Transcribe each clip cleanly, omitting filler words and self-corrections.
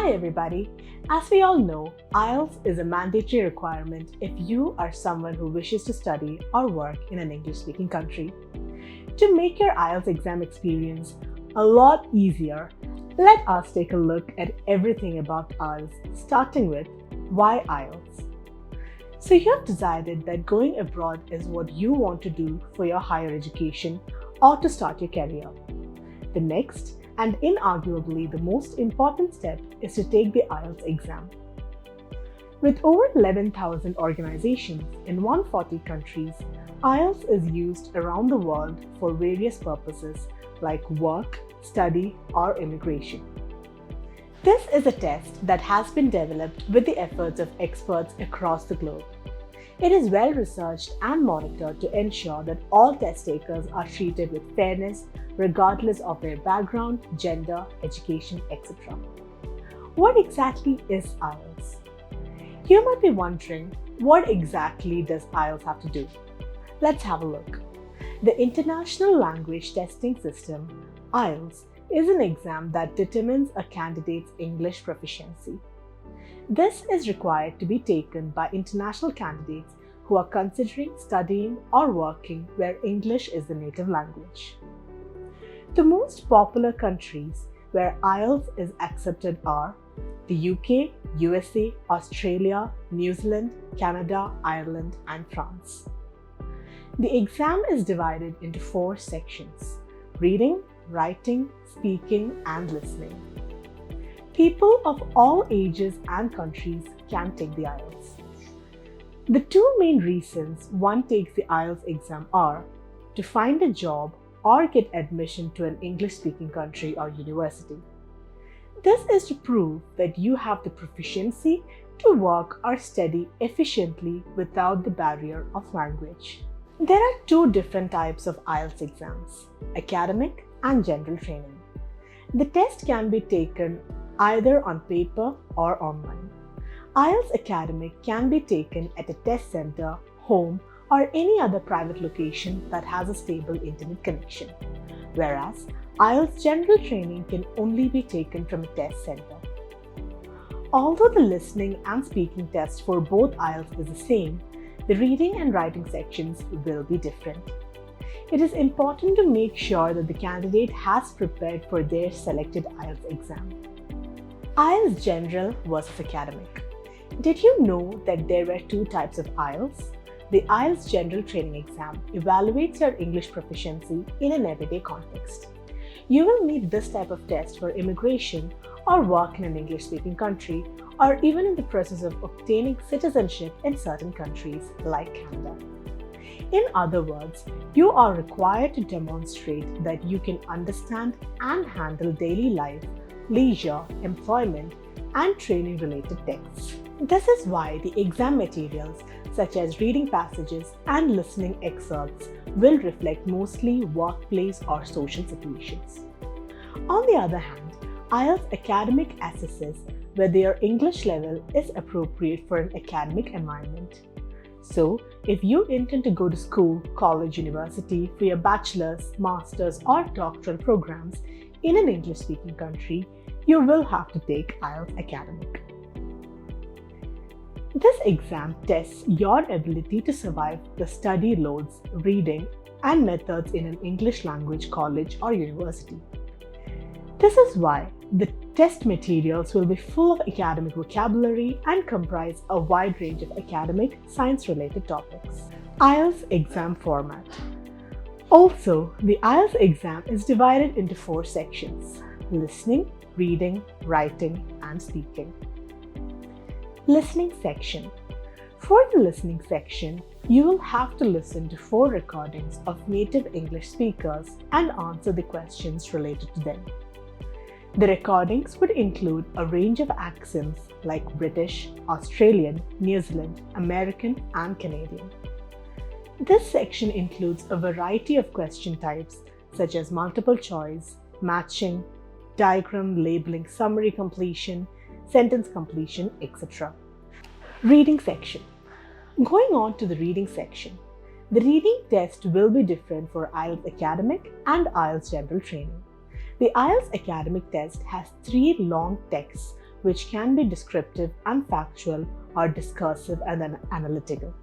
Hi everybody! As we all know, IELTS is a mandatory requirement if you are someone who wishes to study or work in an English-speaking country. To make your IELTS exam experience a lot easier, let us take a look at everything about IELTS, starting with why IELTS. So you have decided that going abroad is what you want to do for your higher education or to start your career. The next and inarguably the most important step is to take the IELTS exam. With over 11,000 organizations in 140 countries, IELTS is used around the world for various purposes like work, study, or immigration. This is a test that has been developed with the efforts of experts across the globe. It is well researched and monitored to ensure that all test takers are treated with fairness regardless of their background, gender, education, etc. What exactly is IELTS? You might be wondering, what exactly does IELTS have to do? Let's have a look. The International Language Testing System, IELTS, is an exam that determines a candidate's English proficiency. This is required to be taken by international candidates who are considering studying or working where English is the native language. The most popular countries where IELTS is accepted are the UK, USA, Australia, New Zealand, Canada, Ireland, and France. The exam is divided into 4 sections: reading, writing, speaking, and listening. People of all ages and countries can take the IELTS. The 2 main reasons one takes the IELTS exam are to find a job or get admission to an English-speaking country or university. This is to prove that you have the proficiency to work or study efficiently without the barrier of language. There are 2 different types of IELTS exams: academic and general training. The test can be taken either on paper or online. IELTS Academic can be taken at a test center, home, or any other private location that has a stable internet connection, whereas IELTS General Training can only be taken from a test center. Although the listening and speaking test for both IELTS is the same, the reading and writing sections will be different. It is important to make sure that the candidate has prepared for their selected IELTS exam. IELTS General versus Academic. Did you know that there were 2 types of IELTS? The IELTS General Training Exam evaluates your English proficiency in an everyday context. You will need this type of test for immigration or work in an English-speaking country, or even in the process of obtaining citizenship in certain countries like Canada. In other words, you are required to demonstrate that you can understand and handle daily life, leisure, employment, and training-related texts. This is why the exam materials such as reading passages and listening excerpts will reflect mostly workplace or social situations. On the other hand, IELTS Academic assesses whether your English level is appropriate for an academic environment. So, if you intend to go to school, college, university for your bachelor's, master's, or doctoral programs in an English-speaking country, you will have to take IELTS Academic. This exam tests your ability to survive the study loads, reading, and methods in an English language college or university. This is why the test materials will be full of academic vocabulary and comprise a wide range of academic, science-related topics. IELTS exam format. Also, the IELTS exam is divided into 4 sections: listening, reading, writing, and speaking. Listening section. For the listening section, you will have to listen to 4 recordings of native English speakers and answer the questions related to them. The recordings would include a range of accents like British, Australian, New Zealand, American, and Canadian. This section includes a variety of question types such as multiple choice, matching, diagram labeling, summary completion, sentence completion, etc. Reading section. Going on to the reading section. The reading test will be different for IELTS Academic and IELTS General Training. The IELTS Academic test has 3 long texts which can be descriptive and factual or discursive and then analytical.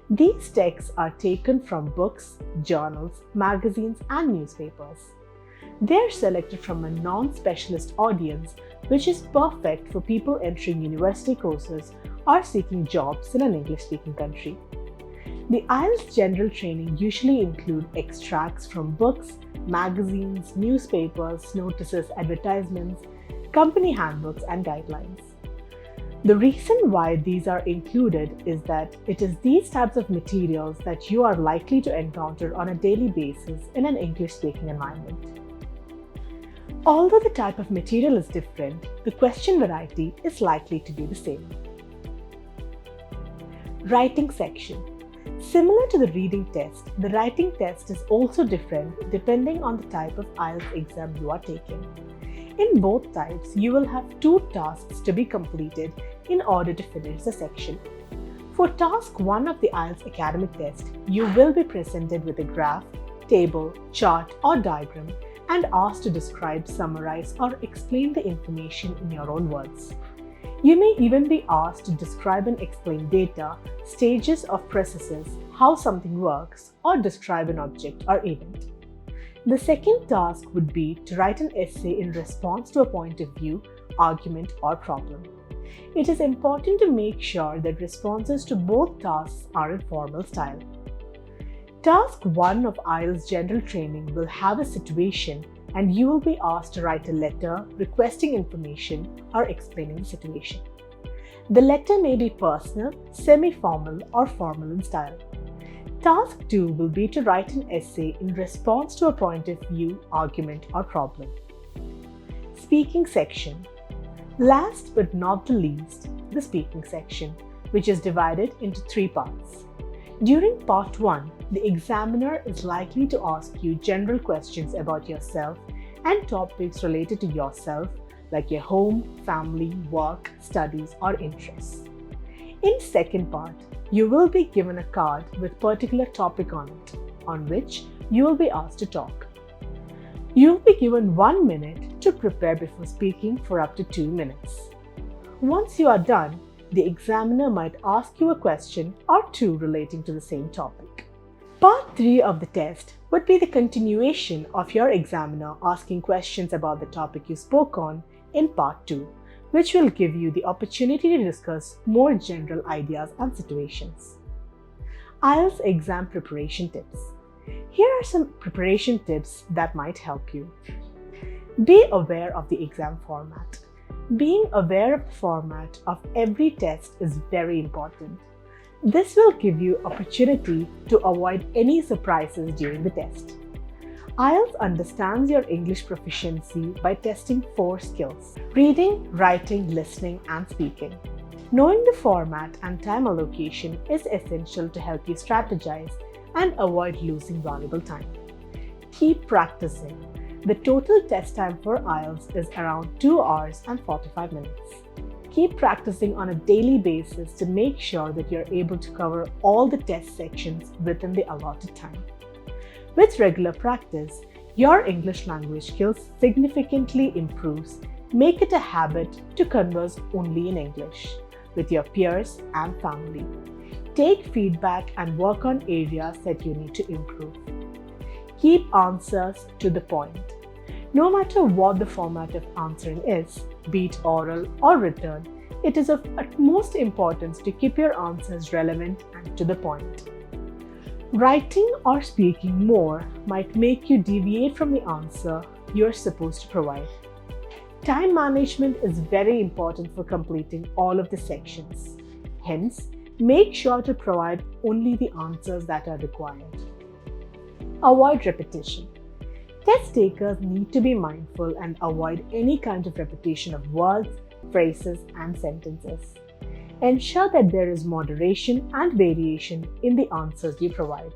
These texts are taken from books, journals, magazines, and newspapers. They are selected from a non-specialist audience, which is perfect for people entering university courses or seeking jobs in an English-speaking country. The IELTS general training usually include extracts from books, magazines, newspapers, notices, advertisements, company handbooks, and guidelines. The reason why these are included is that it is these types of materials that you are likely to encounter on a daily basis in an English-speaking environment. Although the type of material is different, the question variety is likely to be the same. Writing section. Similar to the reading test, the writing test is also different depending on the type of IELTS exam you are taking. In both types, you will have 2 tasks to be completed in order to finish the section. For task 1 of the IELTS academic test, you will be presented with a graph, table, chart, or diagram and asked to describe, summarize, or explain the information in your own words. You may even be asked to describe and explain data, stages of processes, how something works, or describe an object or event. The second task would be to write an essay in response to a point of view, argument, or problem. It is important to make sure that responses to both tasks are in formal style. Task 1 of IELTS general training will have a situation and you will be asked to write a letter requesting information or explaining the situation. The letter may be personal, semi-formal, or formal in style. Task 2 will be to write an essay in response to a point of view, argument, or problem. Speaking section. Last but not the least, the speaking section, which is divided into 3 parts. During part 1, the examiner is likely to ask you general questions about yourself and topics related to yourself, like your home, family, work, studies, or interests. In second part, you will be given a card with particular topic on it, on which you will be asked to talk. You will be given 1 minute to prepare before speaking for up to 2 minutes. Once you are done, the examiner might ask you a question or 2 relating to the same topic. Part 3 of the test would be the continuation of your examiner asking questions about the topic you spoke on in Part 2, which will give you the opportunity to discuss more general ideas and situations. IELTS exam preparation tips. Here are some preparation tips that might help you. Be aware of the exam format. Being aware of the format of every test is very important. This will give you opportunity to avoid any surprises during the test. IELTS understands your English proficiency by testing 4 skills: reading, writing, listening, and speaking. Knowing the format and time allocation is essential to help you strategize and avoid losing valuable time. Keep practicing. The total test time for IELTS is around 2 hours and 45 minutes. Keep practicing on a daily basis to make sure that you're able to cover all the test sections within the allotted time. With regular practice, your English language skills significantly improves. Make it a habit to converse only in English with your peers and family. Take feedback and work on areas that you need to improve. Keep answers to the point. No matter what the format of answering is, be it oral or written, it is of utmost importance to keep your answers relevant and to the point. Writing or speaking more might make you deviate from the answer you are supposed to provide. Time management is very important for completing all of the sections. Hence, make sure to provide only the answers that are required. Avoid repetition. Test takers need to be mindful and avoid any kind of repetition of words, phrases, and sentences. Ensure that there is moderation and variation in the answers you provide.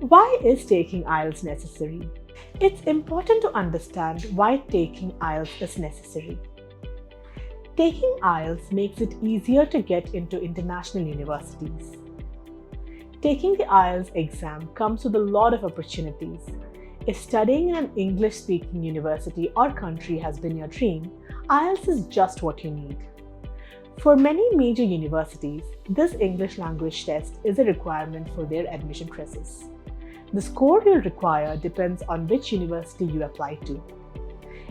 Why is taking IELTS necessary? It's important to understand why taking IELTS is necessary. Taking IELTS makes it easier to get into international universities. Taking the IELTS exam comes with a lot of opportunities. If studying in an English-speaking university or country has been your dream, IELTS is just what you need. For many major universities, this English language test is a requirement for their admission process. The score you'll require depends on which university you apply to.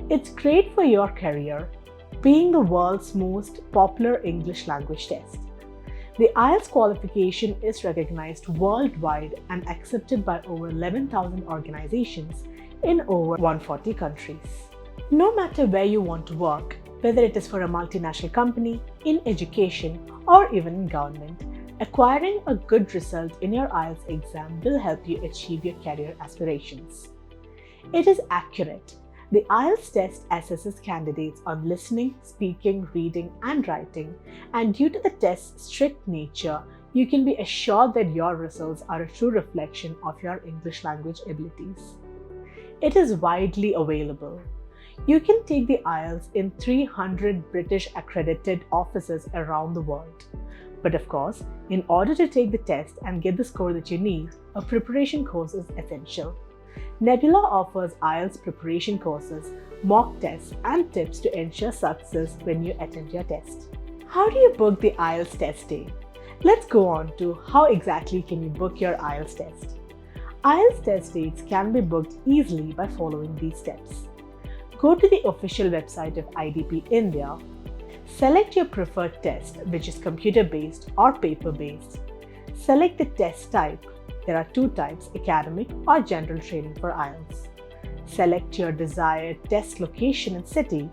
It's great for your career, being the world's most popular English language test. The IELTS qualification is recognized worldwide and accepted by over 11,000 organizations in over 140 countries. No matter where you want to work, whether it is for a multinational company, in education, or even in government, acquiring a good result in your IELTS exam will help you achieve your career aspirations. It is accurate. The IELTS test assesses candidates on listening, speaking, reading, and writing, and due to the test's strict nature, you can be assured that your results are a true reflection of your English language abilities. It is widely available. You can take the IELTS in 300 British accredited offices around the world. But of course, in order to take the test and get the score that you need, a preparation course is essential. Nbyula offers IELTS preparation courses, mock tests, and tips to ensure success when you attempt your test. How do you book the IELTS test day? Let's go on to how exactly can you book your IELTS test. IELTS test dates can be booked easily by following these steps. Go to the official website of IDP India. Select your preferred test, which is computer-based or paper-based. Select the test type. There are two types, academic or general training for IELTS. Select your desired test location and city.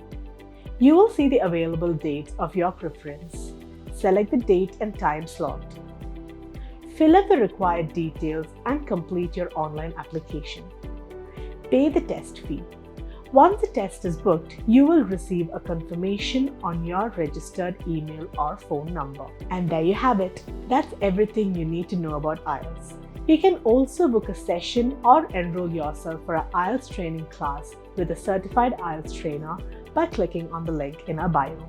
You will see the available dates of your preference. Select the date and time slot. Fill up the required details and complete your online application. Pay the test fee. Once the test is booked, you will receive a confirmation on your registered email or phone number. And there you have it. That's everything you need to know about IELTS. You can also book a session or enroll yourself for an IELTS training class with a certified IELTS trainer by clicking on the link in our bio.